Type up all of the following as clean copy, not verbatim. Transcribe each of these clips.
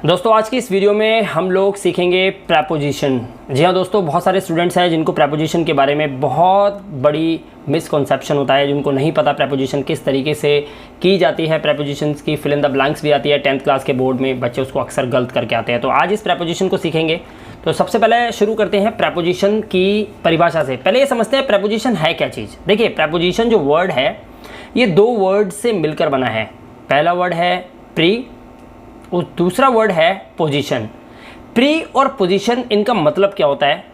दोस्तों आज की इस वीडियो में हम लोग सीखेंगे प्रेपोजिशन। जी हाँ दोस्तों, बहुत सारे स्टूडेंट्स हैं जिनको प्रेपोजिशन के बारे में बहुत बड़ी मिसकॉन्सेप्शन होता है, जिनको नहीं पता प्रेपोजिशन किस तरीके से की जाती है। प्रेपोजिशंस की फिल इन द ब्लैंक्स भी आती है 10th क्लास के बोर्ड में, बच्चे उसको अक्सर गलत करके आते हैं। तो आज इस प्रेपोजिशन को सीखेंगे। तो सबसे पहले शुरू करते हैं प्रेपोजिशन की परिभाषा से। पहले ये समझते हैं प्रेपोजिशन है क्या चीज़। देखिए, प्रेपोजिशन जो वर्ड है ये दो वर्ड से मिलकर बना है। पहला वर्ड है प्री और दूसरा वर्ड है पोजीशन। प्री और पोजीशन, इनका मतलब क्या होता है?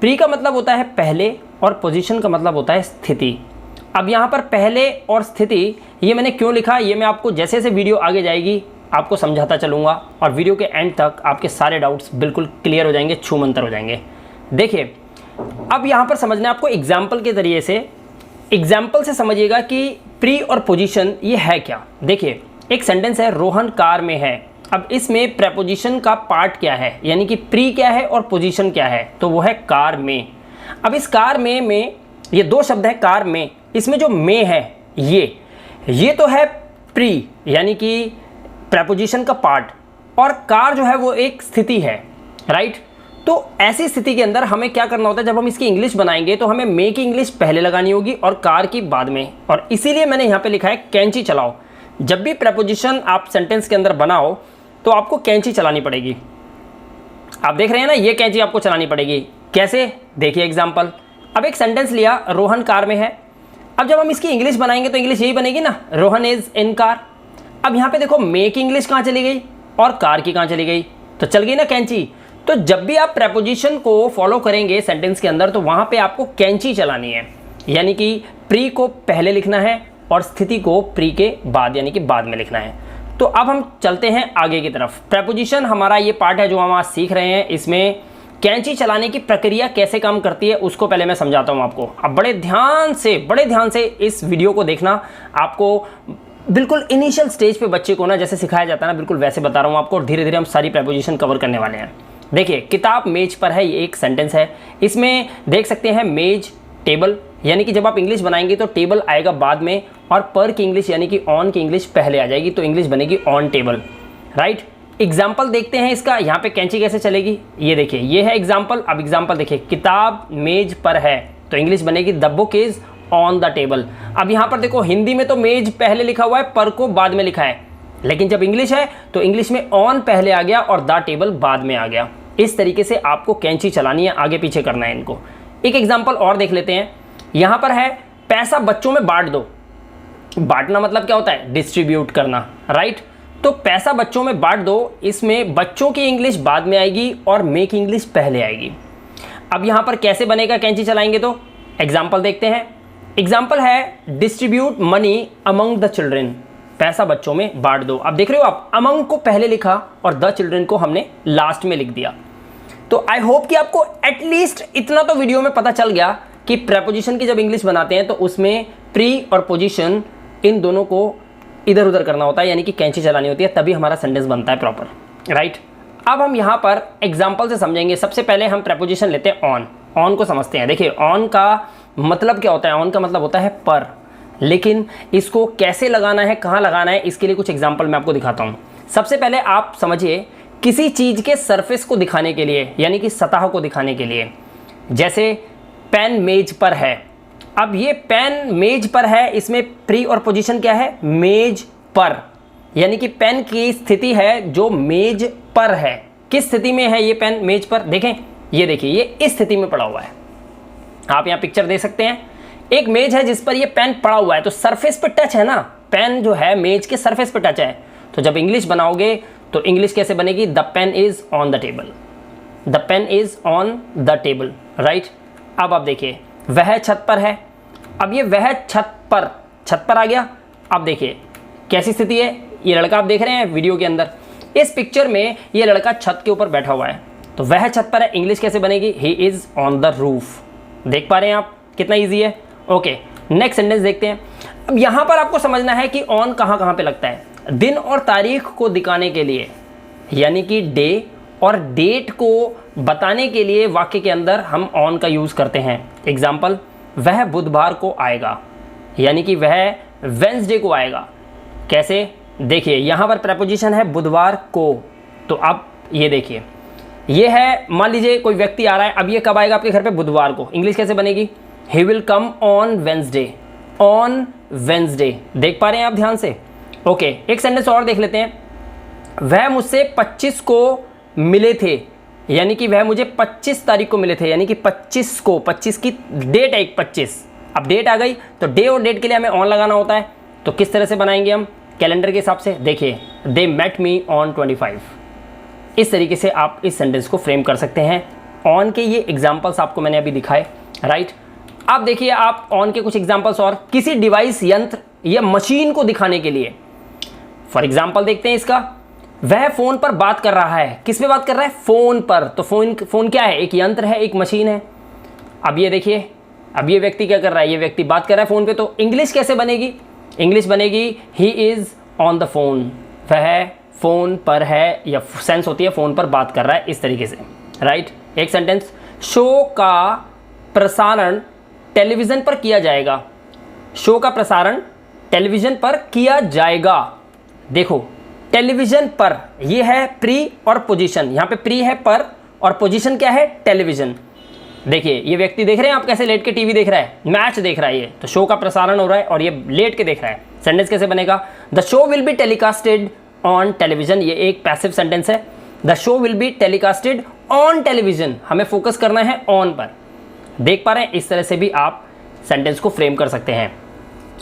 प्री का मतलब होता है पहले और पोजीशन का मतलब होता है स्थिति। अब यहाँ पर पहले और स्थिति ये मैंने क्यों लिखा, ये मैं आपको जैसे जैसे वीडियो आगे जाएगी आपको समझाता चलूँगा और वीडियो के एंड तक आपके सारे डाउट्स बिल्कुल क्लियर हो जाएंगे, छूमंतर हो जाएंगे। देखिए, अब यहाँ पर समझना है आपको एग्जाम्पल के ज़रिए से। एग्जाम्पल से समझिएगा कि प्री और पोजीशन ये है क्या। देखिए, एक सेंटेंस है रोहन कार में है। अब इसमें प्रेपोजिशन का पार्ट क्या है, यानी कि प्री क्या है और पोजीशन क्या है, तो वो है कार में। अब इस कार में ये दो शब्द है कार में, इसमें जो में है ये तो है प्री यानी कि प्रेपोजिशन का पार्ट, और कार जो है वो एक स्थिति है, राइट। तो ऐसी स्थिति के अंदर हमें क्या करना होता है, जब हम इसकी इंग्लिश बनाएंगे तो हमें मे की इंग्लिश पहले लगानी होगी और कार की बाद में। और इसीलिए मैंने यहाँ पे लिखा है कैंची चलाओ। जब भी प्रेपोजिशन आप सेंटेंस के अंदर बनाओ तो आपको कैंची चलानी पड़ेगी। आप देख रहे हैं ना, ये कैंची आपको चलानी पड़ेगी। कैसे? देखिए एग्जांपल। अब एक सेंटेंस लिया, रोहन कार में है। अब जब हम इसकी इंग्लिश बनाएंगे तो इंग्लिश यही बनेगी ना, रोहन इज इन कार। अब यहाँ पे देखो मे की इंग्लिश कहाँ चली गई और कार की कहाँ चली गई, तो चल गई ना कैंची। तो जब भी आप प्रेपोजिशन को फॉलो करेंगे सेंटेंस के अंदर तो वहाँ पर आपको कैंची चलानी है, यानी कि प्री को पहले लिखना है और स्थिति को प्री के बाद यानी कि बाद में लिखना है। तो अब हम चलते हैं आगे की तरफ। प्रेपोजिशन हमारा ये पार्ट है जो हम आज सीख रहे हैं। इसमें कैंची चलाने की प्रक्रिया कैसे काम करती है उसको पहले मैं समझाता हूँ आपको। अब बड़े ध्यान से इस वीडियो को देखना। आपको बिल्कुल इनिशियल स्टेज पे बच्चे को ना जैसे सिखाया जाता है ना, बिल्कुल वैसे बता रहा हूँ आपको। और धीरे धीरे हम सारी प्रेपोजिशन कवर करने वाले हैं। देखिए, किताब मेज पर है, ये एक सेंटेंस है। इसमें देख सकते हैं मेज टेबल, यानी कि जब आप इंग्लिश बनाएंगे तो टेबल आएगा बाद में और पर की इंग्लिश यानी कि ऑन की इंग्लिश पहले आ जाएगी, तो इंग्लिश बनेगी ऑन टेबल, राइट। एग्जाम्पल देखते हैं इसका, यहाँ पे कैंची कैसे चलेगी। ये देखिए, ये है एग्जाम्पल। अब एग्जाम्पल देखिए, किताब मेज पर है तो इंग्लिश बनेगी the book is on the table. अब यहाँ पर देखो, हिंदी में तो मेज पहले लिखा हुआ है, पर को बाद में लिखा है, लेकिन जब इंग्लिश है तो इंग्लिश में ऑन पहले आ गया और द टेबल बाद में आ गया। इस तरीके से आपको कैंची चलानी है, आगे पीछे करना है इनको। एक एग्जाम्पल और देख लेते हैं। यहाँ पर है पैसा बच्चों में बांट दो। बांटना मतलब क्या होता है? डिस्ट्रीब्यूट करना, राइट। तो पैसा बच्चों में बांट दो, इसमें बच्चों की इंग्लिश बाद में आएगी और मे की इंग्लिश पहले आएगी। अब यहाँ पर कैसे बनेगा कैंची चलाएंगे, तो एग्जाम्पल देखते हैं। एग्जाम्पल है distribute money among the children. पैसा बच्चों में बांट दो। अब देख रहे हो आप, अमंग को पहले लिखा और द चिल्ड्रेन को हमने लास्ट में लिख दिया। तो आई होप कि आपको एटलीस्ट इतना तो वीडियो में पता चल गया कि प्रेपोजिशन की जब इंग्लिश बनाते हैं तो उसमें प्री और पोजीशन इन दोनों को इधर उधर करना होता है, यानी कि कैंची चलानी होती है, तभी हमारा सेंटेंस बनता है प्रॉपर, राइट। अब हम यहाँ पर एग्जाम्पल से समझेंगे। सबसे पहले हम प्रेपोजिशन लेते हैं ऑन। ऑन को समझते हैं। देखिए, ऑन का मतलब क्या होता है? ऑन का मतलब होता है पर, लेकिन इसको कैसे लगाना है, कहाँ लगाना है, इसके लिए कुछ एग्जाम्पल मैं आपको दिखाता हूँ। सबसे पहले आप समझिए, किसी चीज़ के सरफेस को दिखाने के लिए यानी कि सतह को दिखाने के लिए, जैसे पेन मेज पर है। अब ये पेन मेज पर है, इसमें प्री और पोजीशन क्या है? मेज पर, यानी कि पेन की स्थिति है जो मेज पर है। किस स्थिति में है ये पेन मेज पर? देखें, ये देखिए, ये इस स्थिति में पड़ा हुआ है। आप यहाँ पिक्चर देख सकते हैं, एक मेज है जिस पर ये पेन पड़ा हुआ है, तो सरफेस पे टच है ना, पेन जो है मेज के सरफेस पे टच है। तो जब इंग्लिश बनाओगे तो इंग्लिश कैसे बनेगी? The pen is on the table. The pen is on the table, right. अब आप देखिए, वह छत पर है। अब ये वह छत पर आ गया। अब देखिए कैसी स्थिति है। ये लड़का आप देख रहे हैं वीडियो के अंदर, इस पिक्चर में ये लड़का छत के ऊपर बैठा हुआ है, तो वह छत पर है। इंग्लिश कैसे बनेगी? He is on the roof. देख पा रहे हैं आप कितना ईजी है? ओके, नेक्स्ट सेंटेंस देखते हैं। अब यहाँ पर आपको समझना है कि ऑन कहाँ पे लगता है। दिन और तारीख को दिखाने के लिए, यानी कि डे और डेट को बताने के लिए वाक्य के अंदर हम ऑन का यूज़ करते हैं। एग्जाम्पल, वह बुधवार को आएगा, यानी कि वह वेंसडे को आएगा। कैसे? देखिए, यहाँ पर प्रेपोजिशन है बुधवार को, तो अब ये देखिए, ये है, मान लीजिए कोई व्यक्ति आ रहा है, अब ये कब आएगा आपके घर पे? बुधवार को। इंग्लिश कैसे बनेगी? He will come on Wednesday. On Wednesday, देख पा रहे हैं आप ध्यान से? ओके, एक सेंटेंस और देख लेते हैं। वह मुझसे 25 को मिले थे, यानी कि वह मुझे 25 तारीख को मिले थे, यानी कि 25 को, 25 की डेट है, 25। अब डेट आ गई तो डे और डेट के लिए हमें ऑन लगाना होता है। तो किस तरह से बनाएंगे हम? कैलेंडर के हिसाब से। देखिए, दे मेट मी ऑन 25। इस तरीके से आप इस सेंटेंस को फ्रेम कर सकते हैं। ऑन के ये एग्जाम्पल्स आपको मैंने अभी दिखाए, राइट। अब देखिए आप ऑन के कुछ एग्जाम्पल्स और, किसी डिवाइस, यंत्र या मशीन को दिखाने के लिए। फॉर एग्जाम्पल देखते हैं इसका। वह फोन पर बात कर रहा है। किस पे बात कर रहा है? फोन पर। तो फोन क्या है? एक यंत्र है, एक मशीन है। अब ये देखिए, अब ये व्यक्ति क्या कर रहा है? ये व्यक्ति बात कर रहा है फोन पे। तो इंग्लिश कैसे बनेगी? इंग्लिश बनेगी he is on the phone. वह फोन पर है, या सेंस होती है फोन पर बात कर रहा है, इस तरीके से, राइट। एक सेंटेंस, शो का प्रसारण टेलीविजन पर किया जाएगा। शो का प्रसारण टेलीविजन पर किया जाएगा। देखो, टेलीविजन पर, ये है प्री और पोजीशन। यहाँ पे प्री है पर, और पोजीशन क्या है? टेलीविजन। देखिए, ये व्यक्ति देख रहे हैं आप कैसे लेट के टीवी देख रहा है, मैच देख रहा है। ये तो शो का प्रसारण हो रहा है और ये लेट के देख रहा है। सेंटेंस कैसे बनेगा? The show will be telecasted on television. ये एक पैसिव सेंटेंस है। The show will be telecasted on television, हमें फोकस करना है ऑन पर। देख पा रहे हैं? इस तरह से भी आप सेंटेंस को फ्रेम कर सकते हैं।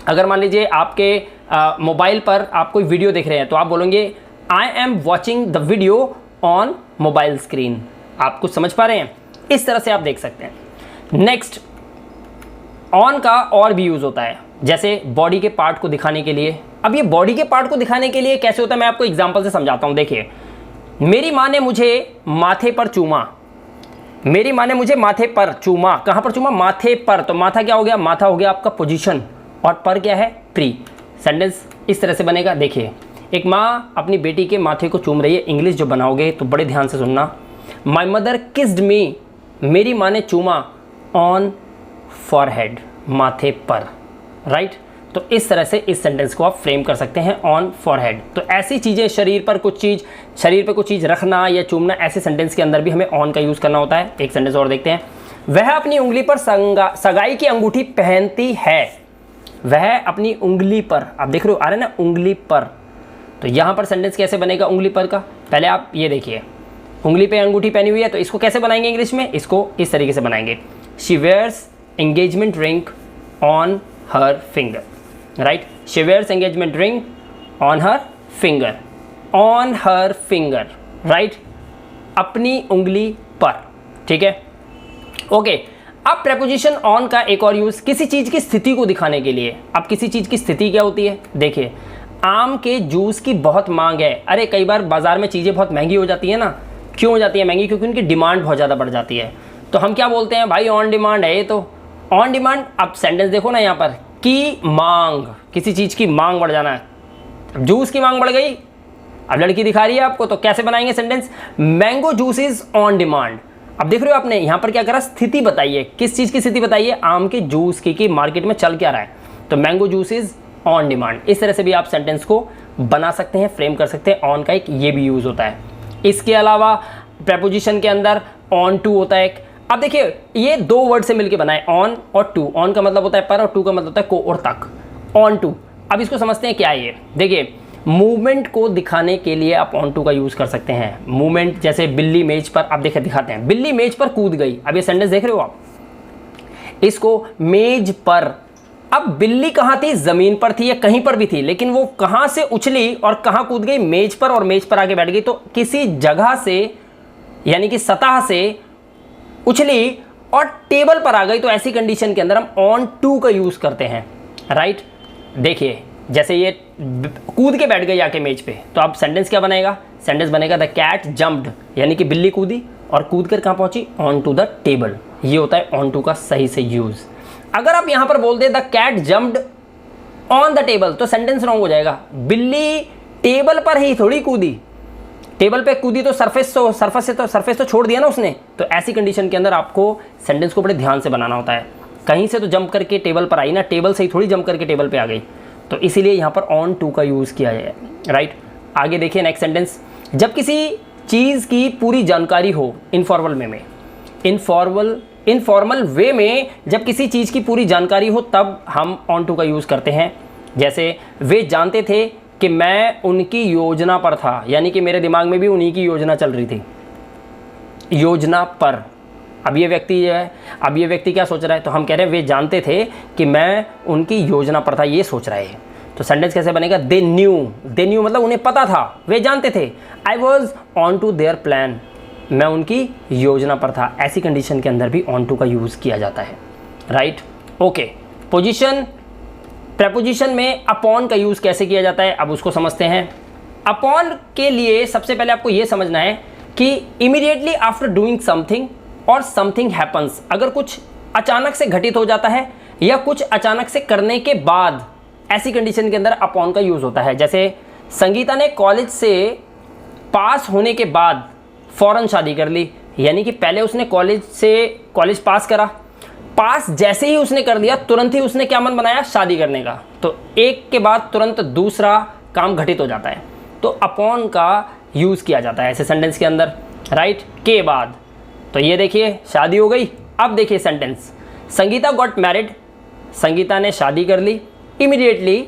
अगर मान लीजिए आपके मोबाइल पर आप कोई वीडियो देख रहे हैं, तो आप बोलेंगे I am watching the video on mobile screen. आप कुछ समझ पा रहे हैं? इस तरह से आप देख सकते हैं। नेक्स्ट, ऑन का और भी यूज होता है, जैसे बॉडी के पार्ट को दिखाने के लिए। अब ये बॉडी के पार्ट को दिखाने के लिए कैसे होता है, मैं आपको एग्जांपल से समझाता हूं। देखिए, मेरी माँ ने मुझे माथे पर चूमा। मेरी माँ ने मुझे माथे पर चूमा। कहां पर चूमा? माथे पर। तो माथा क्या हो गया? माथा हो गया आपका पोजीशन, और पर क्या है? प्री। सेंटेंस इस तरह से बनेगा। देखिए, एक माँ अपनी बेटी के माथे को चूम रही है। इंग्लिश जो बनाओगे तो बड़े ध्यान से सुनना। माई मदर किस्ड मी। मेरी माँ ने चूमा ऑन फॉरहेड, माथे पर, राइट। तो इस तरह से इस सेंटेंस को आप फ्रेम कर सकते हैं, ऑन फॉरहेड। तो ऐसी चीज़ें, शरीर पर कुछ चीज़ रखना या चूमना, ऐसे सेंटेंस के अंदर भी हमें ऑन का यूज़ करना होता है। एक सेंटेंस और देखते हैं। वह अपनी उंगली पर सगाई की अंगूठी पहनती है। वह अपनी उंगली पर, आप देख रहे हो आ रहा है ना, उंगली पर। तो यहाँ पर सेंटेंस कैसे बनेगा उंगली पर का? पहले आप ये देखिए, उंगली पे अंगूठी पहनी हुई है, तो इसको कैसे बनाएंगे इंग्लिश में? इसको इस तरीके से बनाएंगे, she wears engagement ring on her finger, right. She wears engagement ring on her finger, on her finger, right, अपनी उंगली पर, ठीक है, ओके। अब प्रेपोजिशन ऑन का एक और यूज़ किसी चीज़ की स्थिति को दिखाने के लिए। अब किसी चीज़ की स्थिति क्या होती है? देखिए, आम के जूस की बहुत मांग है। अरे कई बार बाज़ार में चीज़ें बहुत महंगी हो जाती है ना। क्यों हो जाती है महंगी? क्योंकि उनकी डिमांड बहुत ज़्यादा बढ़ जाती है। तो हम क्या बोलते हैं? भाई ऑन डिमांड है ये तो। ऑन डिमांड, अब सेंटेंस देखो ना यहाँ पर, की मांग, किसी चीज़ की मांग बढ़ जाना है। अब जूस की मांग बढ़ गई, अब लड़की दिखा रही है आपको, तो कैसे बनाएंगे sentence? Mango juice is on demand. अब देख रहे हो आपने यहाँ पर क्या करा? स्थिति बताइए, किस चीज़ की स्थिति बताइए? आम के जूस की, मार्केट में चल क्या रहा है। तो mango juice is on demand. इस तरह से भी आप सेंटेंस को बना सकते हैं, फ्रेम कर सकते हैं। ऑन का एक ये भी यूज़ होता है। इसके अलावा प्रेपोजिशन के अंदर ऑन टू होता है एक। अब देखिए, ये दो वर्ड से मिलकर बना है, ऑन और टू। ऑन का मतलब होता है पर, और टू का मतलब होता है को और तक, ऑन टू। अब इसको समझते हैं क्या है ये। देखिए, मूवमेंट को दिखाने के लिए आप ऑन टू का यूज़ कर सकते हैं। मूवमेंट, जैसे बिल्ली मेज पर, आप देखे दिखाते हैं, बिल्ली मेज पर कूद गई। अब ये सेंटेंस देख रहे हो आप, इसको मेज पर। अब बिल्ली कहाँ थी? ज़मीन पर थी या कहीं पर भी थी, लेकिन वो कहाँ से उछली और कहाँ कूद गई? मेज पर, और मेज पर आके बैठ गई। तो किसी जगह से, यानी कि सतह से उछली और टेबल पर आ गई। तो ऐसी कंडीशन के अंदर हम ऑन टू का यूज़ करते हैं, राइट। देखिए, जैसे ये कूद के बैठ गई आके मेज पे, तो अब सेंटेंस क्या बनेगा? सेंटेंस बनेगा द कैट जंप्ड, यानी कि बिल्ली कूदी और कूद कर कहाँ पहुंची? On to the table. ये होता है ऑन टू का सही से यूज़। अगर आप यहां पर बोल दे the cat jumped on the table, तो सेंटेंस रॉन्ग हो जाएगा। बिल्ली टेबल पर ही थोड़ी कूदी, टेबल पे कूदी तो सरफेस तो छोड़ दिया ना उसने। तो ऐसी कंडीशन के अंदर आपको सेंटेंस को बड़े ध्यान से बनाना होता है। कहीं से तो जंप करके टेबल पर आई ना, टेबल से ही थोड़ी जंप करके टेबल पे आ गई। तो इसीलिए यहाँ पर ऑन टू का यूज़ किया है, राइट। आगे देखिए नेक्स्ट सेंटेंस, जब किसी चीज़ की पूरी जानकारी हो इनफॉर्मल में इनफॉर्मल वे में जब किसी चीज़ की पूरी जानकारी हो तब हम ऑन टू का यूज़ करते हैं। जैसे वे जानते थे कि मैं उनकी योजना पर था, यानी कि मेरे दिमाग में भी उन्हीं की योजना चल रही थी, योजना पर। अब ये व्यक्ति क्या सोच रहा है, तो हम कह रहे हैं वे जानते थे कि मैं उनकी योजना पर था, ये सोच रहे हैं। तो सेंटेंस कैसे बनेगा, दे न्यू मतलब उन्हें पता था, वे जानते थे। I was on to their plan, मैं उनकी योजना पर था। ऐसी कंडीशन के अंदर भी ऑन टू का यूज़ किया जाता है, राइट। ओके, पोजीशन प्रेपोजिशन में अपॉन का यूज़ कैसे किया जाता है, अब उसको समझते हैं। अपॉन के लिए सबसे पहले आपको ये समझना है कि इमीडिएटली आफ्टर डूइंग समथिंग और समथिंग हैपन्स, अगर कुछ अचानक से घटित हो जाता है या कुछ अचानक से करने के बाद, ऐसी कंडीशन के अंदर अपॉन का यूज़ होता है। जैसे संगीता ने कॉलेज से पास होने के बाद फ़ौरन शादी कर ली, यानी कि पहले उसने कॉलेज पास करा, पास जैसे ही उसने कर दिया तुरंत ही उसने क्या मन बनाया, शादी करने का। तो एक के बाद तुरंत दूसरा काम घटित हो जाता है, तो अपॉन का यूज़ किया जाता है ऐसे सेंटेंस के अंदर, राइट। के बाद, तो ये देखिए शादी हो गई। अब देखिए sentence, Sangeeta got married, Sangeeta ने शादी कर ली, इमीडिएटली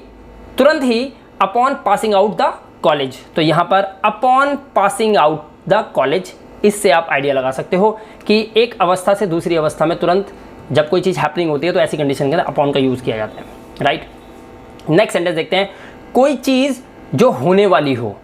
तुरंत ही upon passing out the college. तो यहाँ पर upon passing out the college, इससे आप आइडिया लगा सकते हो कि एक अवस्था से दूसरी अवस्था में तुरंत जब कोई चीज़ हैपनिंग होती है तो ऐसी कंडीशन के अंदर अपॉन का यूज़ किया जाता है, राइट। नेक्स्ट सेंटेंस देखते हैं, कोई चीज़ जो होने वाली हो,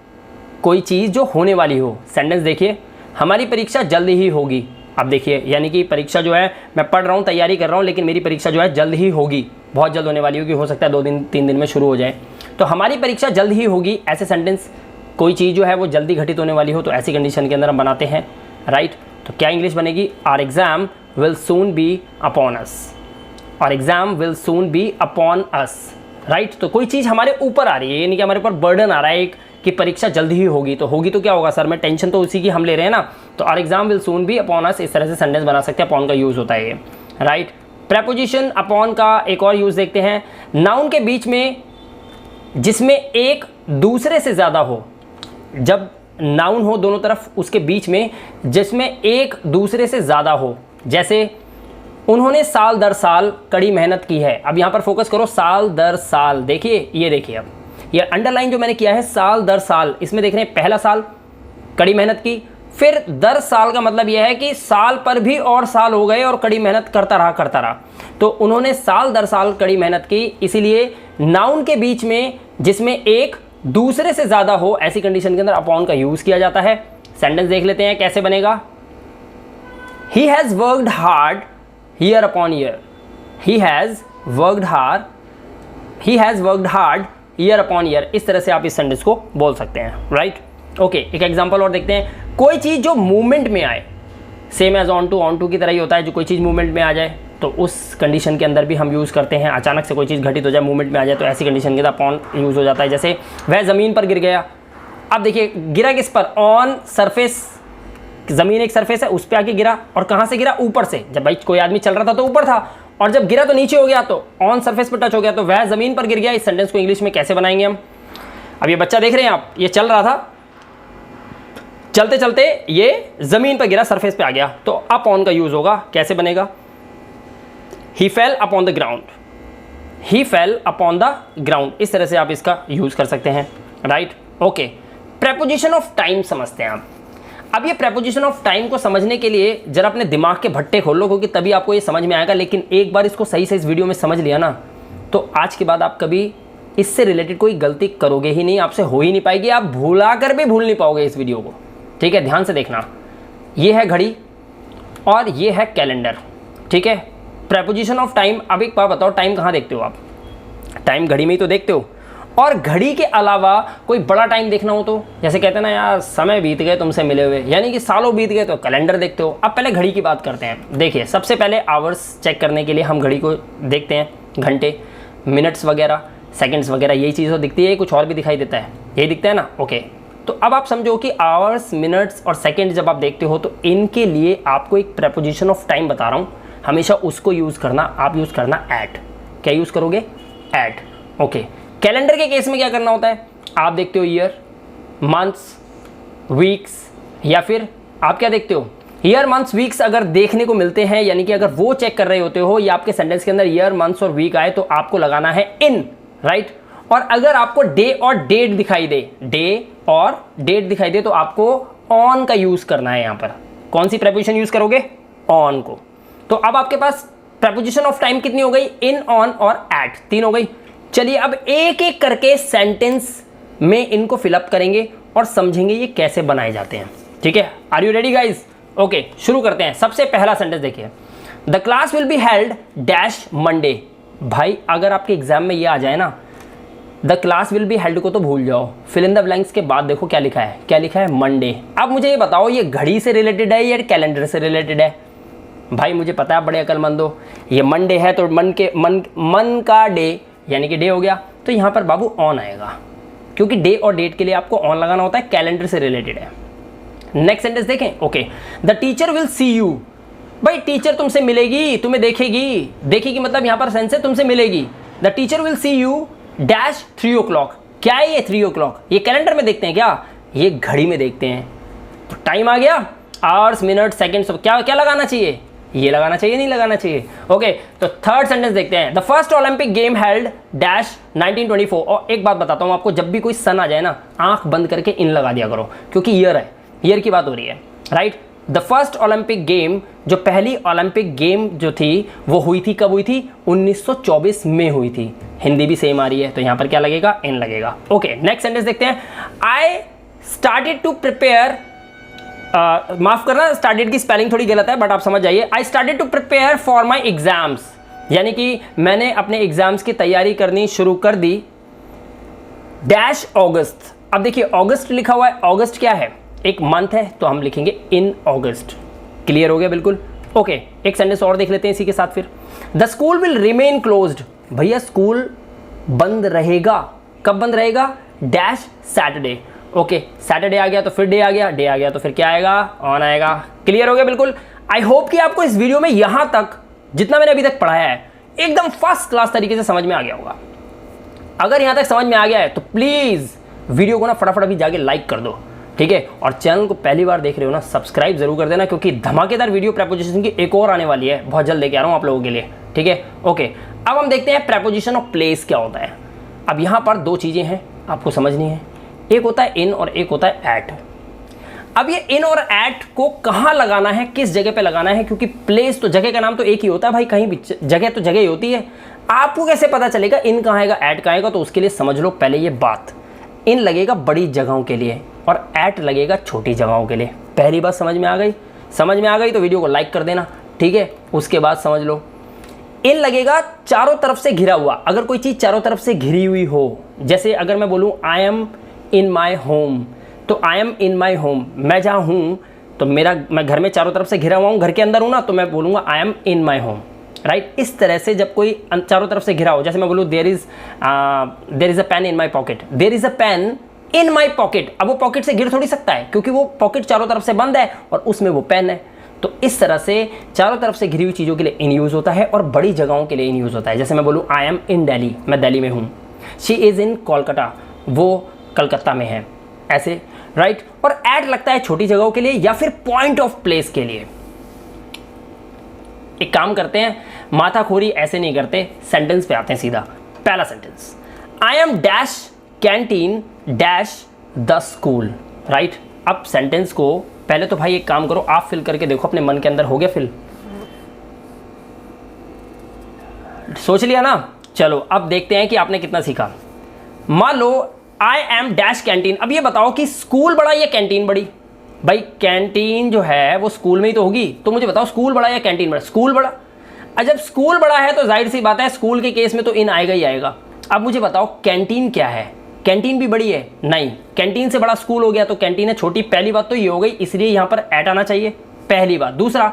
कोई चीज़ जो होने वाली हो। सेंटेंस देखिए, हमारी परीक्षा जल्द ही होगी। अब देखिए, यानी कि परीक्षा जो है, मैं पढ़ रहा हूँ, तैयारी कर रहा हूँ, लेकिन मेरी परीक्षा जो है जल्द ही होगी, बहुत जल्द होने वाली होगी, हो सकता है 2 दिन 3 दिन में शुरू हो जाए। तो हमारी परीक्षा जल्द ही होगी, ऐसे सेंटेंस, कोई चीज़ जो है वो जल्दी घटित होने वाली हो, तो ऐसी कंडीशन के अंदर हम बनाते हैं, राइट। तो क्या इंग्लिश बनेगी, our exam will soon be upon us, और exam will soon be upon us, right. तो कोई चीज़ हमारे ऊपर आ रही है, यानी कि हमारे ऊपर बर्डन आ रहा है एक, कि परीक्षा जल्द ही होगी। तो होगी तो क्या होगा सर, मैं टेंशन तो उसी की हम ले रहे हैं ना। तो our exam will soon be upon us, इस तरह से सेंटेंस बना सकते हैं, अपॉन का यूज़ होता है ये, राइट। प्रेपोजिशन अपॉन का एक और यूज़ देखते हैं, नाउन के बीच में जिसमें एक दूसरे से ज़्यादा हो, जब नाउन हो दोनों तरफ, उसके बीच में जिसमें एक दूसरे से ज़्यादा हो। जैसे उन्होंने साल दर साल कड़ी मेहनत की है। अब यहाँ पर फोकस करो, साल दर साल, देखिए ये देखिए, अब ये अंडरलाइन जो मैंने किया है, साल दर साल, इसमें देख रहे हैं पहला साल कड़ी मेहनत की, फिर दर साल का मतलब यह है कि साल पर भी और साल हो गए और कड़ी मेहनत करता रहा। तो उन्होंने साल दर साल कड़ी मेहनत की, इसीलिए नाउन के बीच में जिसमें एक दूसरे से ज़्यादा हो, ऐसी कंडीशन के अंदर अपॉन का यूज़ किया जाता है। सेंटेंस देख लेते हैं कैसे बनेगा, he has worked hard year upon year, he has worked hard year upon year, इस तरह से आप इस सेंटेंस को बोल सकते हैं, राइट। ओके, एक एग्जांपल और देखते हैं, कोई चीज़ जो मूवमेंट में आए, सेम एज ऑन टू की तरह ही होता है, जो कोई चीज़ मूवमेंट में आ जाए, तो उस कंडीशन के अंदर भी हम यूज़ करते हैं। अचानक से कोई चीज़ घटित हो जाए, मूवमेंट में आ जाए, तो ऐसी कंडीशन के अंदर अपॉन यूज़ हो जाता है। जैसे वह ज़मीन पर गिर गया, अब देखिए गिरा किस पर, ऑन सरफेस, ज़मीन एक सरफेस है, उस पर आके गिरा, और कहाँ से गिरा, ऊपर से। जब भाई कोई आदमी चल रहा था तो ऊपर था, और जब गिरा तो नीचे हो गया, तो ऑन सरफेस पर टच हो गया, तो वह ज़मीन पर गिर गया। इस सेंटेंस को इंग्लिश में कैसे बनाएंगे हम, अब ये बच्चा देख रहे हैं आप, ये चल रहा था, चलते चलते ये ज़मीन पर गिरा, सरफेस पे आ गया, तो अपॉन का यूज़ होगा, कैसे बनेगा, he fell upon the ground, he fell upon the ground, इस तरह से आप इसका यूज़ कर सकते हैं, right. Okay, preposition of time समझते हैं आप। अब ये प्रेपोजिशन ऑफ टाइम को समझने के लिए जरा अपने दिमाग के भट्टे खोल लो, क्योंकि तभी आपको ये समझ में आएगा। लेकिन एक बार इसको सही से इस वीडियो में समझ लिया ना, तो आज के बाद आप कभी इससे रिलेटेड कोई गलती करोगे ही नहीं, आपसे हो ही नहीं पाएगी, आप भूला कर भी भूल नहीं पाओगे इस वीडियो को, ठीक है। ध्यान से देखना, ये है घड़ी और ये है कैलेंडर, ठीक है। प्रेपोजिशन ऑफ टाइम, अब एक बात बताओ, टाइम कहाँ देखते हो आप, टाइम घड़ी में ही तो देखते हो, और घड़ी के अलावा कोई बड़ा टाइम देखना हो तो, जैसे कहते हैं ना यार समय बीत गए तुमसे मिले हुए, यानी कि सालों बीत गए, तो कैलेंडर देखते हो। अब पहले घड़ी की बात करते हैं। देखिए, सबसे पहले आवर्स चेक करने के लिए हम घड़ी को देखते हैं, घंटे, मिनट्स वगैरह, सेकंड्स वगैरह, यही चीज़ तो दिखती है, कुछ और भी दिखाई देता है, यही दिखता है ना। ओके, तो अब आप समझो कि आवर्स, मिनट्स और सेकंड जब आप देखते हो, तो इनके लिए आपको एक प्रेपोजिशन ऑफ टाइम बता रहा हूँ, हमेशा उसको यूज़ करना, आप यूज़ करना एट। क्या यूज़ करोगे, एट। ओके, कैलेंडर के केस में क्या करना होता है, आप देखते हो ईयर, मंथ्स, वीक्स, या फिर आप क्या देखते हो, ईयर मंथ्स वीक्स अगर देखने को मिलते हैं, यानी कि अगर वो चेक कर रहे होते हो या आपके सेंटेंस के अंदर ईयर मंथ्स और वीक आए, तो आपको लगाना है इन, राइट। और अगर आपको डे और डेट दिखाई दे, डे और डेट दिखाई दे, तो आपको ऑन का यूज करना है। यहां पर कौन सी प्रेपोजिशन यूज करोगे, ऑन को। तो अब आपके पास प्रेपोजिशन ऑफ टाइम कितनी हो गई, इन, ऑन और एट, 3 हो गई। चलिए अब एक एक करके सेंटेंस में इनको फिलअप करेंगे और समझेंगे ये कैसे बनाए जाते हैं, ठीक है। Are you ready guys? Okay, शुरू करते हैं। सबसे पहला सेंटेंस देखिए, the class will be held dash Monday. भाई अगर आपके एग्जाम में ये आ जाए ना, the class will be held को तो भूल जाओ, फिल इन द ब्लैंक्स के बाद देखो क्या लिखा है, क्या लिखा है, मंडे। अब मुझे ये बताओ, ये घड़ी से रिलेटेड है या कैलेंडर से रिलेटेड है? भाई मुझे पता है, बड़े अकलमंद हो, ये मंडे है तो मन का डे यानी कि डे हो गया, तो यहाँ पर बाबू ऑन आएगा, क्योंकि डे और डेट के लिए आपको ऑन लगाना होता है, कैलेंडर से रिलेटेड है। नेक्स्ट सेंटेंस देखें, okay, the teacher will see you. भाई टीचर तुमसे मिलेगी, तुम्हें देखेगी, देखेगी मतलब यहाँ पर सेंस है तुमसे मिलेगी। The teacher will see you dash 3 o'clock। क्या है ये 3 o'clock? ये कैलेंडर में देखते हैं क्या, ये घड़ी में देखते हैं। तो टाइम आ गया, आवर्स, मिनट, सेकेंड्स, क्या क्या लगाना चाहिए, ये लगाना चाहिए, नहीं लगाना चाहिए। ओके, तो थर्ड सेंटेंस देखते हैं, the first Olympic game held dash 1924। और एक बात बताता हूँ आपको, जब भी कोई सन आ जाए ना, आंख बंद करके इन लगा दिया करो, क्योंकि ईयर है, ईयर की बात हो रही है, right. The first Olympic game, जो पहली ओलंपिक गेम जो थी वो हुई थी, कब हुई थी, 1924 में हुई थी। हिंदी भी सेम आ रही है, तो यहां पर क्या लगेगा, इन लगेगा। ओके, नेक्स्ट सेंटेंस देखते हैं, आई स्टार्टेड टू प्रिपेयर, माफ करना स्टार्टेड की स्पेलिंग थोड़ी गलत है, बट आप समझ जाइए। I started to prepare for my exams, यानी कि मैंने अपने एग्जाम्स की तैयारी करनी शुरू कर दी डैश अगस्त। अब देखिए अगस्त लिखा हुआ है, अगस्त क्या है, एक मंथ है, तो हम लिखेंगे इन अगस्त। क्लियर हो गया बिल्कुल? ओके, एक सेंटेंस और देख लेते हैं इसी के साथ फिर, the school will remain closed. भैया स्कूल बंद रहेगा, कब बंद रहेगा, डैश सैटरडे। ओके, सैटरडे आ गया तो फिर डे आ गया, डे आ गया तो फिर क्या आएगा, ऑन आएगा। क्लियर हो गया बिल्कुल? आई होप कि आपको इस वीडियो में यहां तक जितना मैंने अभी तक पढ़ाया है एकदम फर्स्ट क्लास तरीके से समझ में आ गया होगा। अगर यहां तक समझ में आ गया है तो प्लीज वीडियो को ना फटाफट अभी जाके लाइक कर दो, ठीक है। और चैनल को पहली बार देख रहे हो ना, सब्सक्राइब जरूर कर देना, क्योंकि धमाकेदार वीडियो प्रेपोजिशन की एक और आने वाली है, बहुत जल्द लेके आ रहा हूं आप लोगों के लिए, ठीक है। ओके, अब हम देखते हैं प्रेपोजिशन ऑफ प्लेस क्या होता है। अब यहां पर 2 चीजें हैं आपको समझनी है, एक होता है इन और एक होता है एट। अब ये इन और एट को कहां लगाना है, किस जगह पे लगाना है, क्योंकि प्लेस तो जगह का नाम तो एक ही होता है भाई, कहीं भी जगह तो जगह ही होती है। आपको कैसे पता चलेगा इन कहां आएगा, एट कहां आएगा, तो उसके लिए समझ लो पहले ये बात, इन लगेगा बड़ी जगहों के लिए और एट लगेगा छोटी जगहों के लिए। पहली बात समझ में आ गई? समझ में आ गई तो वीडियो को लाइक कर देना, ठीक है। उसके बाद समझ लो, इन लगेगा चारों तरफ से घिरा हुआ। अगर कोई चीज चारों तरफ से घिरी हुई हो, जैसे अगर मैं बोलूं I am in my home, तो I am in my home, मैं जहाँ हूँ तो मैं घर में चारों तरफ से घिरा हुआ हूँ, घर के अंदर हूँ ना, तो मैं बोलूँगा I am in my home, right. इस तरह से जब कोई चारों तरफ से घिरा हो, जैसे मैं बोलूँ there is a pen in my pocket, there is a pen in my pocket. अब वो पॉकेट से घिर थोड़ी सकता है, क्योंकि वो पॉकेट चारों तरफ से बंद है और उसमें वो पेन है। तो इस तरह से चारों तरफ से घिरी हुई चीज़ों के लिए इन यूज़ होता है और बड़ी जगहों के लिए इन यूज़ होता है। जैसे मैं बोलूँ आई एम इन दिल्ली, मैं दिल्ली में हूँ, शी इज़ इन कोलकाता, वो कलकत्ता में है, ऐसे, राइट। और एट लगता है छोटी जगहों के लिए या फिर पॉइंट ऑफ प्लेस के लिए। एक काम करते हैं, माथाखोरी ऐसे नहीं करते, सेंटेंस पे आते हैं सीधा। पहला sentence, I am dash canteen dash the school, right. अब सेंटेंस को पहले तो भाई एक काम करो, आप फिल करके देखो अपने मन के अंदर, हो गया फिल, सोच लिया ना। चलो अब देखते हैं कि आपने कितना सीखा। मान लो आई एम डैश कैंटीन, अब ये बताओ कि स्कूल बड़ा या कैंटीन बड़ी? भाई कैंटीन जो है वो स्कूल में ही तो होगी, तो मुझे बताओ स्कूल बड़ा या कैंटीन बड़ा? स्कूल बड़ा। जब स्कूल बड़ा है तो जाहिर सी बात है स्कूल के केस में तो इन आएगा ही आएगा। अब मुझे बताओ कैंटीन क्या है? कैंटीन भी बड़ी है? नहीं, कैंटीन से बड़ा स्कूल हो गया तो कैंटीन है छोटी। पहली बात तो ये हो गई, इसलिए यहां पर एट आना चाहिए, पहली बात। दूसरा,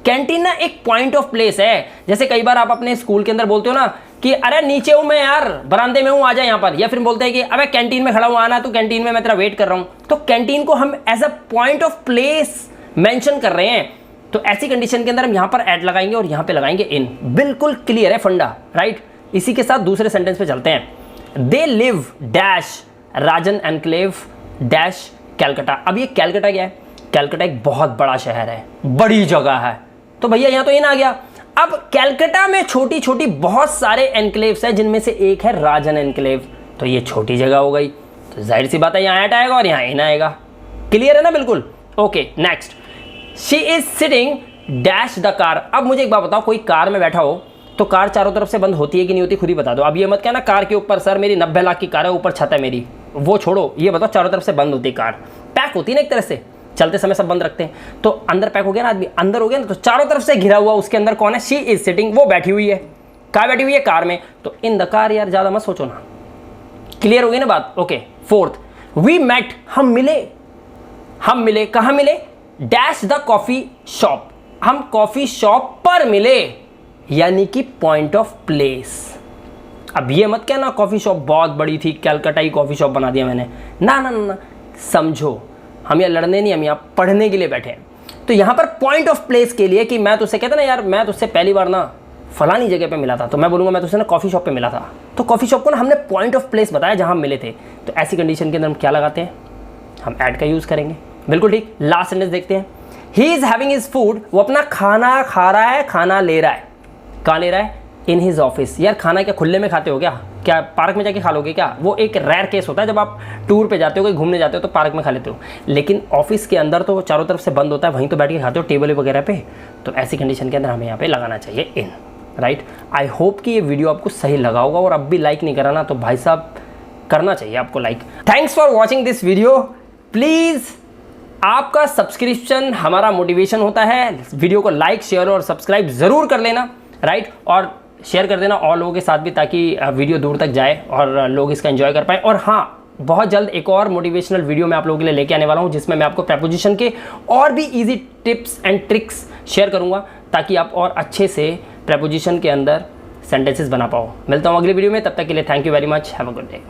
कैंटीन ना एक पॉइंट ऑफ प्लेस है। जैसे कई बार आप अपने स्कूल के अंदर बोलते हो ना कि अरे नीचे हूं मैं यार, बरामदे में हूं, आ जा यहां पर, या फिर बोलते हैं कि अबे कैंटीन में खड़ा हूं, आना तू कैंटीन में, मैं तेरा वेट कर रहा हूं। तो कैंटीन को हम as a point of place mention कर रहे हैं, तो ऐसी कंडीशन के अंदर हम यहां पर एट लगाएंगे और यहां पे लगाएंगे इन। बिल्कुल क्लियर है फंडा, राइट। इसी के साथ दूसरे सेंटेंस पे चलते हैं। They live dash Rajan enclave dash Calcutta. अब ये कैलकाटा क्या है? कैलकाटा एक बहुत बड़ा शहर है, बड़ी जगह है, तो भैया यहाँ तो इन आ गया। अब कैलकाटा में छोटी छोटी बहुत सारे एनक्लेव्स हैं, जिनमें से एक है राजन एनक्लेव, तो ये छोटी जगह हो गई, तो जाहिर सी बात है यहाँ एट आएगा और यहाँ इन आएगा। क्लियर है ना बिल्कुल? Okay next, she is sitting dash the car. अब मुझे एक बात बताओ, कोई कार में बैठा हो तो कार चारों तरफ से बंद होती है कि नहीं होती, खुद ही बता दो। अब ये मत कहना कार के ऊपर सर मेरी 90 लाख की कार है, ऊपर छत है मेरी, वो छोड़ो, ये बताओ चारों तरफ से बंद होती है कार, पैक होती है ना एक तरह से, चलते समय सब बंद रखते हैं, तो अंदर पैक हो गया ना आदमी, अंदर हो गया ना, तो चारों तरफ से घिरा हुआ उसके अंदर कौन है? शी इज सिटिंग, वो बैठी हुई है। कहाँ बैठी हुई है? कार में। तो इन द कार, यार ज्यादा मत सोचो ना। क्लियर हो गई ना बात? ओके। फोर्थ, वी मेट, हम मिले, कहाँ मिले? डैश द कॉफी शॉप, हम कॉफी शॉप पर मिले, यानी कि पॉइंट ऑफ प्लेस। अब ये मत कहना कॉफी शॉप बहुत बड़ी थी, कैलकाटा ही कॉफी शॉप बना दिया मैंने, ना ना ना, समझो हम यहाँ लड़ने नहीं, हम यहाँ पढ़ने के लिए बैठे हैं। तो यहाँ पर पॉइंट ऑफ प्लेस के लिए कि मैं तुझसे कहता ना यार मैं तुझसे पहली बार ना फलानी जगह पे मिला था, तो मैं बोलूँगा मैं तुझसे ना कॉफ़ी शॉप पे मिला था, तो कॉफ़ी शॉप को ना हमने पॉइंट ऑफ प्लेस बताया जहाँ हम मिले थे। तो ऐसी कंडीशन के अंदर हम क्या लगाते हैं? हम ऐड का यूज़ करेंगे। बिल्कुल ठीक। लास्ट सेंटेंस देखते हैं, he is having his food, वो अपना खाना खा रहा है, खाना ले रहा है। कहाँ ले रहा है? In his office. यार खाना क्या खुले में खाते हो क्या पार्क में जाके खा लोगे क्या? वो एक रेयर केस होता है, जब आप टूर पे जाते हो, कहीं घूमने जाते हो तो पार्क में खा लेते हो, लेकिन ऑफिस के अंदर तो चारों तरफ से बंद होता है, वहीं तो बैठ के खाते हो टेबल वगैरह पे। तो ऐसी कंडीशन के अंदर हमें यहाँ पे लगाना चाहिए इन, राइट। आई होप कि ये वीडियो आपको सही लगा होगा, और अब भी लाइक नहीं करा ना तो भाई साहब करना चाहिए आपको like. Thanks for watching this video. Please आपका सब्सक्रिप्शन हमारा मोटिवेशन होता है। वीडियो को लाइक, शेयर और सब्सक्राइब ज़रूर कर लेना, राइट, और शेयर कर देना और लोगों के साथ भी, ताकि वीडियो दूर तक जाए और लोग इसका एंजॉय कर पाएँ। और हाँ, बहुत जल्द एक और मोटिवेशनल वीडियो मैं आप लोगों के लिए लेके आने वाला हूँ, जिसमें मैं आपको प्रेपोजिशन के और भी easy tips and tricks share करूँगा, ताकि आप और अच्छे से प्रेपोजिशन के अंदर सेंटेंसेस बना पाओ। मिलता हूँ अगली वीडियो में, तब तक के लिए thank you very much, have a good day.